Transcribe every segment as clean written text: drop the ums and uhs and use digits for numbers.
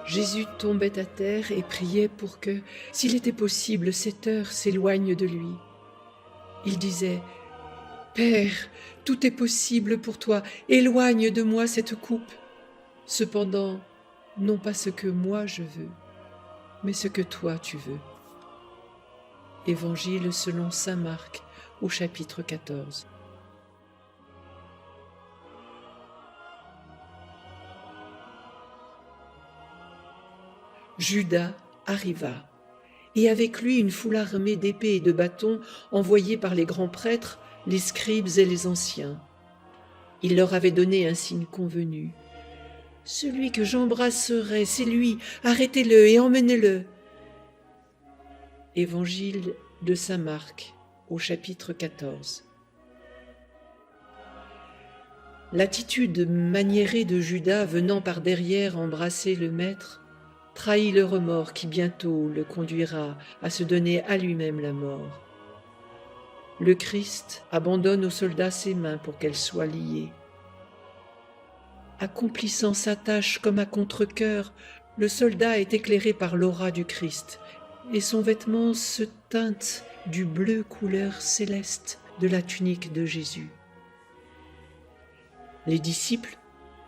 Jésus tombait à terre et priait pour que, s'il était possible, cette heure s'éloigne de lui. Il disait « Père, tout est possible pour toi, éloigne de moi cette coupe. Cependant, non pas ce que moi je veux, mais ce que toi tu veux. » Évangile selon saint Marc, au chapitre 14. Judas arriva, et avec lui une foule armée d'épées et de bâtons envoyés par les grands prêtres, les scribes et les anciens. Il leur avait donné un signe convenu. « Celui que j'embrasserai, c'est lui, arrêtez-le et emmenez-le. » Évangile de saint Marc, au chapitre 14. L'attitude maniérée de Judas venant par derrière embrasser le maître trahit le remords qui bientôt le conduira à se donner à lui-même la mort. Le Christ abandonne aux soldats ses mains pour qu'elles soient liées. Accomplissant sa tâche comme à contre-cœur, le soldat est éclairé par l'aura du Christ, et son vêtement se teinte du bleu couleur céleste de la tunique de Jésus. Les disciples,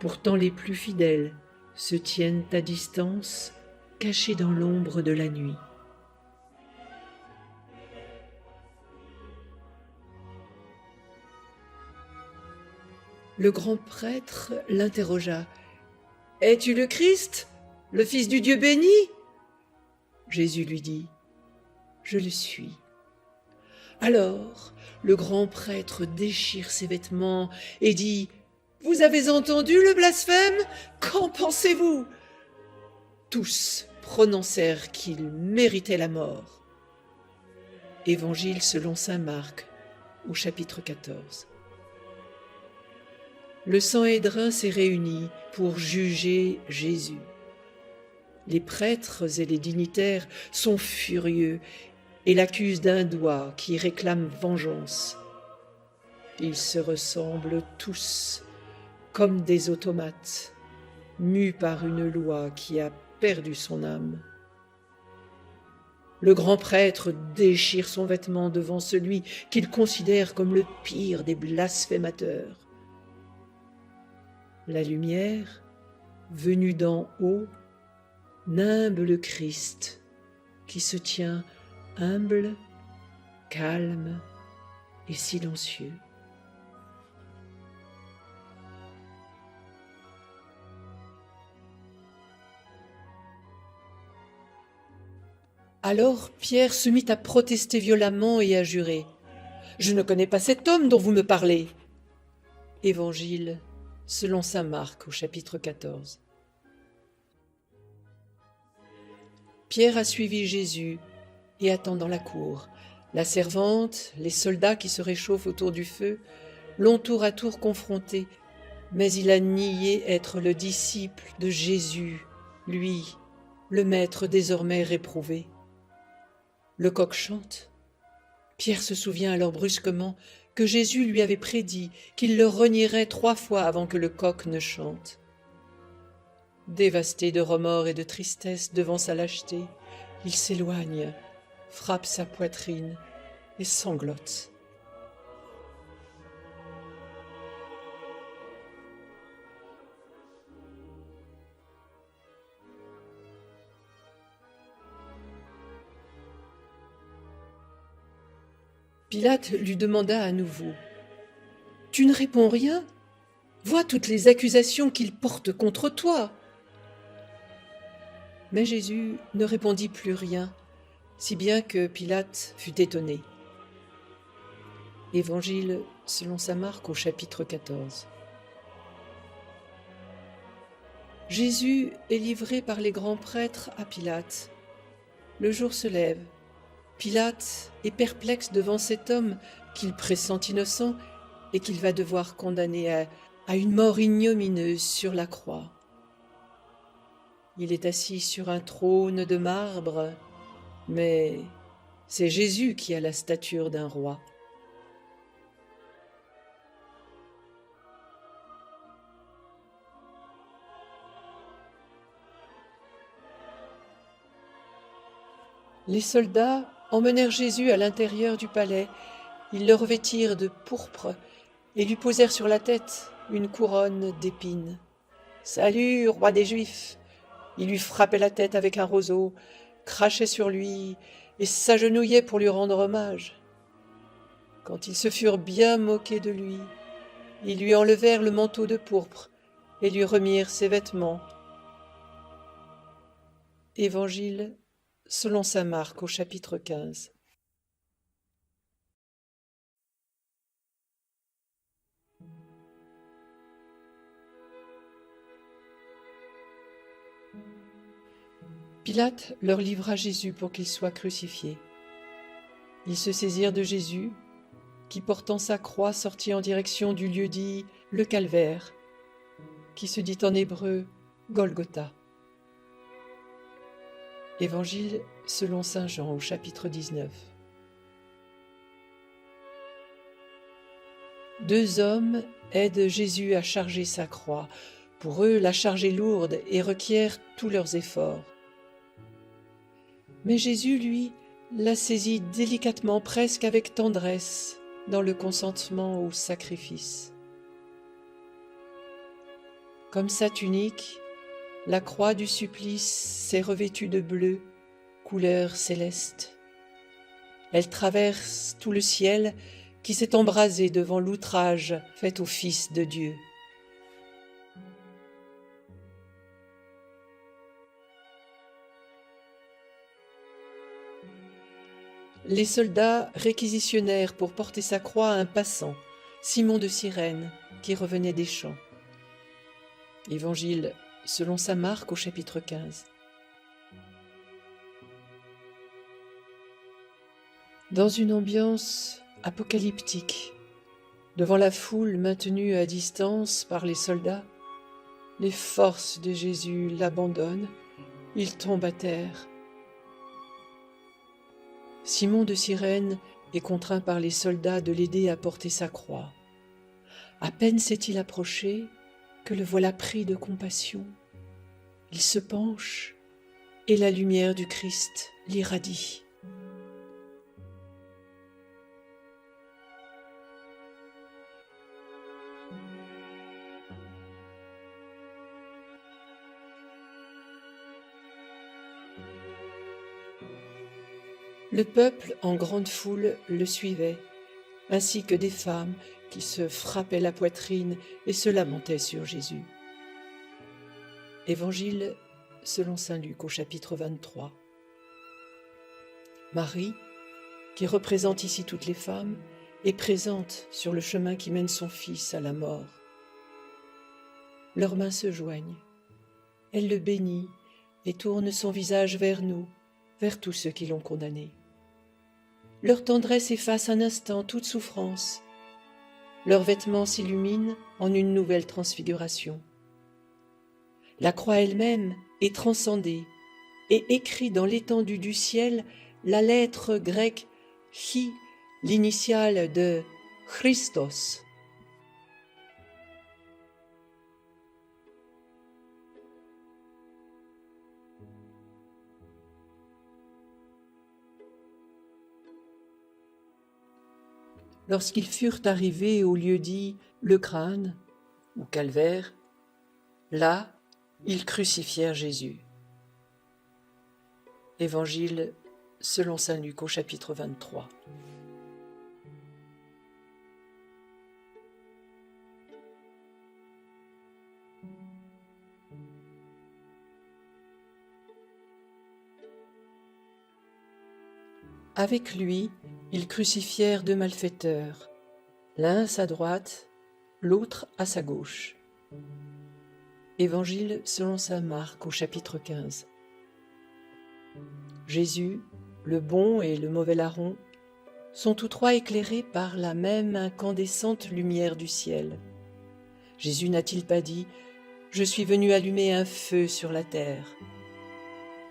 pourtant les plus fidèles, se tiennent à distance, cachés dans l'ombre de la nuit. Le grand prêtre l'interrogea. « Es-tu le Christ, le Fils du Dieu béni ?» Jésus lui dit « Je le suis. » Alors le grand prêtre déchire ses vêtements et dit « Vous avez entendu le blasphème? Qu'en pensez-vous » Tous prononcèrent qu'il méritait la mort. Évangile selon saint Marc, au chapitre 14. Le Sanhédrin s'est réuni pour juger Jésus. Les prêtres et les dignitaires sont furieux et l'accusent d'un doigt qui réclame vengeance. Ils se ressemblent tous comme des automates, mus par une loi qui a perdu son âme. Le grand prêtre déchire son vêtement devant celui qu'il considère comme le pire des blasphémateurs. La lumière, venue d'en haut, nimbe le Christ, qui se tient humble, calme et silencieux. Alors Pierre se mit à protester violemment et à jurer. « Je ne connais pas cet homme dont vous me parlez. » Évangile selon saint Marc au chapitre 14. Pierre a suivi Jésus et attend dans la cour. La servante, les soldats qui se réchauffent autour du feu, l'ont tour à tour confronté, mais il a nié être le disciple de Jésus, lui, le maître désormais réprouvé. Le coq chante. Pierre se souvient alors brusquement que Jésus lui avait prédit qu'il le renierait 3 fois avant que le coq ne chante. Dévasté de remords et de tristesse devant sa lâcheté, il s'éloigne, frappe sa poitrine et sanglote. Pilate lui demanda à nouveau « Tu ne réponds rien? Vois toutes les accusations qu'il porte contre toi. » Mais Jésus ne répondit plus rien, si bien que Pilate fut étonné. Évangile selon saint Marc au chapitre 14. Jésus est livré par les grands prêtres à Pilate. Le jour se lève. Pilate est perplexe devant cet homme qu'il pressent innocent et qu'il va devoir condamner à une mort ignominieuse sur la croix. Il est assis sur un trône de marbre, mais c'est Jésus qui a la stature d'un roi. Les soldats emmenèrent Jésus à l'intérieur du palais. Ils le revêtirent de pourpre et lui posèrent sur la tête une couronne d'épines. « Salut, roi des Juifs !» Ils lui frappaient la tête avec un roseau, crachaient sur lui et s'agenouillaient pour lui rendre hommage. Quand ils se furent bien moqués de lui, ils lui enlevèrent le manteau de pourpre et lui remirent ses vêtements. Évangile selon saint Marc au chapitre 15. Pilate leur livra Jésus pour qu'il soit crucifié. Ils se saisirent de Jésus, qui portant sa croix sortit en direction du lieu dit le calvaire, qui se dit en hébreu Golgotha. Évangile selon saint Jean au chapitre 19. Deux hommes aident Jésus à charger sa croix. Pour eux, la charge est lourde et requiert tous leurs efforts. Mais Jésus, lui, la saisit délicatement, presque avec tendresse, dans le consentement au sacrifice. Comme sa tunique, la croix du supplice s'est revêtue de bleu, couleur céleste. Elle traverse tout le ciel qui s'est embrasé devant l'outrage fait au Fils de Dieu. Les soldats réquisitionnèrent pour porter sa croix un passant, Simon de Cyrène, qui revenait des champs. Évangile selon saint Marc au chapitre 15. Dans une ambiance apocalyptique, devant la foule maintenue à distance par les soldats, les forces de Jésus l'abandonnent, il tombe à terre. Simon de Cyrène est contraint par les soldats de l'aider à porter sa croix. À peine s'est-il approché que le voilà pris de compassion. Il se penche et la lumière du Christ l'irradie. Le peuple en grande foule le suivait, ainsi que des femmes qui se frappaient la poitrine et se lamentaient sur Jésus. Évangile selon saint Luc au chapitre 23. Marie, qui représente ici toutes les femmes, est présente sur le chemin qui mène son fils à la mort. Leurs mains se joignent. Elle le bénit et tourne son visage vers nous, vers tous ceux qui l'ont condamné. Leur tendresse efface un instant toute souffrance. Leurs vêtements s'illuminent en une nouvelle transfiguration. La croix elle-même est transcendée et écrit dans l'étendue du ciel la lettre grecque Chi, l'initiale de Christos. Lorsqu'ils furent arrivés au lieu dit le crâne, ou calvaire, là, ils crucifièrent Jésus. Évangile selon saint Luc au chapitre 23. Avec lui, ils crucifièrent deux malfaiteurs, l'un à sa droite, l'autre à sa gauche. Évangile selon saint Marc au chapitre 15. Jésus, le bon et le mauvais larron, sont tous trois éclairés par la même incandescente lumière du ciel. Jésus n'a-t-il pas dit « Je suis venu allumer un feu sur la terre ».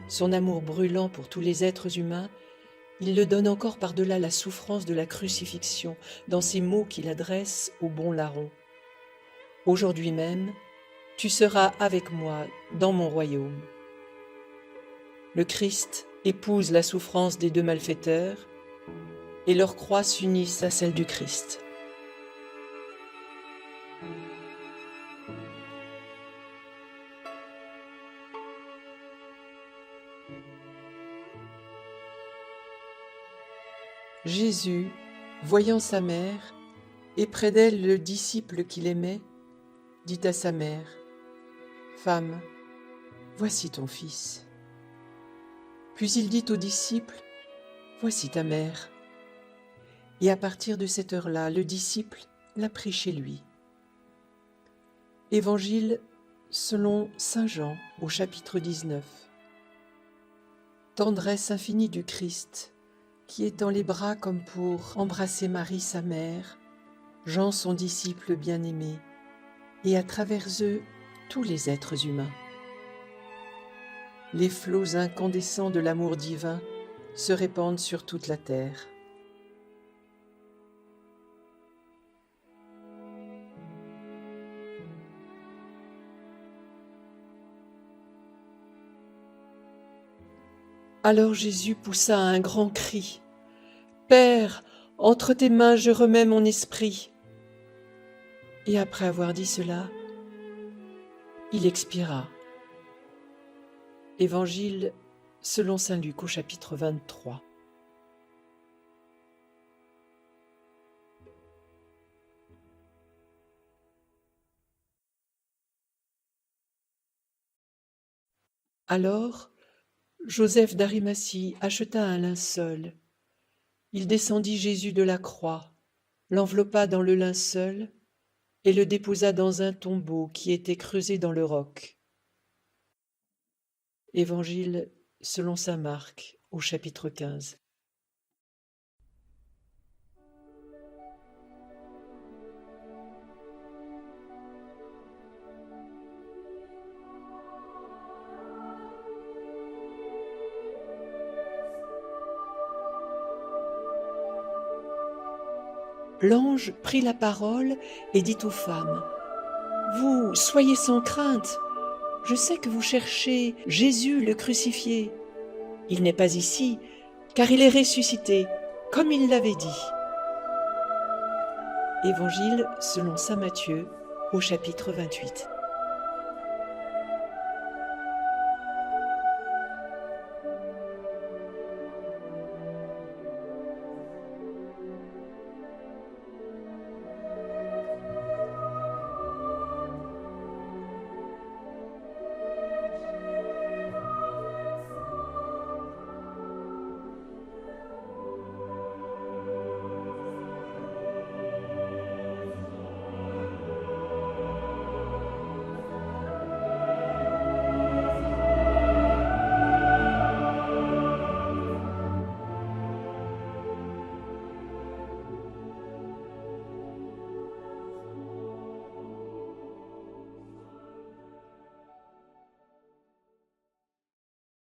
Son amour brûlant pour tous les êtres humains, il le donne encore par-delà la souffrance de la crucifixion dans ces mots qu'il adresse au bon larron. « Aujourd'hui même, tu seras avec moi dans mon royaume ». Le Christ épousent la souffrance des deux malfaiteurs et leurs croix s'unissent à celle du Christ. Jésus, voyant sa mère, et près d'elle le disciple qu'il aimait, dit à sa mère, « Femme, voici ton fils. » Puis il dit au disciple, « Voici ta mère. » Et à partir de cette heure-là, le disciple l'a pris chez lui. Évangile selon saint Jean au chapitre 19. Tendresse infinie du Christ, qui étend les bras comme pour embrasser Marie sa mère, Jean son disciple bien-aimé, et à travers eux tous les êtres humains. Les flots incandescents de l'amour divin se répandent sur toute la terre. Alors Jésus poussa un grand cri. « Père, entre tes mains je remets mon esprit. » Et après avoir dit cela, il expira. Évangile selon saint Luc au chapitre 23. Alors, Joseph d'Arimathie acheta un linceul. Il descendit Jésus de la croix, l'enveloppa dans le linceul et le déposa dans un tombeau qui était creusé dans le roc. Évangile selon saint Marc au chapitre 15. L'ange prit la parole et dit aux femmes, « Vous, soyez sans crainte, je sais que vous cherchez Jésus le crucifié. Il n'est pas ici, car il est ressuscité, comme il l'avait dit. » Évangile selon saint Matthieu au chapitre 28.